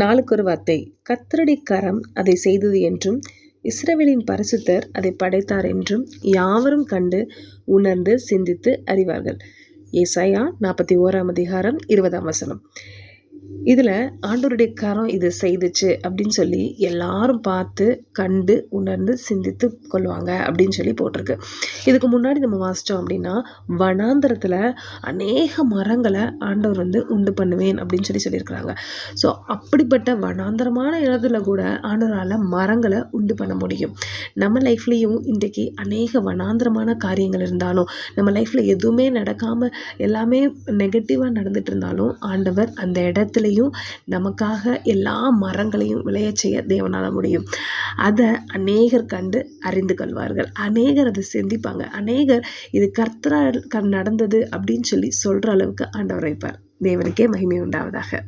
நாளுக்கு ஒரு வார்த்தை. கர்த்தருடைய கரம் அதை செய்தது என்றும் இஸ்ரவேலின் பரிசுத்தர் அதை படைத்தார் என்றும் யாவரும் கண்டு உணர்ந்து சிந்தித்து அறிவார்கள். ஏசாயா 41:20. இதில் ஆண்டவருடைய கரம் இது செய்துச்சு அப்படின்னு சொல்லி எல்லாரும் பார்த்து கண்டு உணர்ந்து சிந்தித்து கொள்வாங்க அப்படின்னு சொல்லி போட்டிருக்கு. இதுக்கு முன்னாடி நம்ம வாசித்தோம் அப்படின்னா, வனாந்தரத்தில் அநேக மரங்களை ஆண்டவர் உண்டு பண்ணுவேன் அப்படின்னு சொல்லியிருக்கிறாங்க. ஸோ அப்படிப்பட்ட வனாந்தரமான இடத்துல கூட ஆண்டவரால் மரங்களை உண்டு பண்ண முடியும். நம்ம லைஃப்லேயும் இன்றைக்கு அநேக வனாந்தரமான காரியங்கள் இருந்தாலும், நம்ம லைஃப்பில் எதுவுமே நடக்காமல் எல்லாமே நெகட்டிவாக நடந்துட்டு இருந்தாலும், ஆண்டவர் அந்த இடத்துலையும் நமக்காக எல்லா மரங்களையும் விளைய செய்ய தேவனால் முடியும். அதை அநேகர் கண்டு அறிந்து கொள்வார்கள். அநேகர் அதை சிந்திப்பாங்க. அநேகர் இது கர்த்தரால் நடந்தது அப்படின்னு சொல்லி சொல்கிற அளவுக்கு ஆண்டவர் வைப்பார். தேவனுக்கே மகிமை உண்டாவதாக.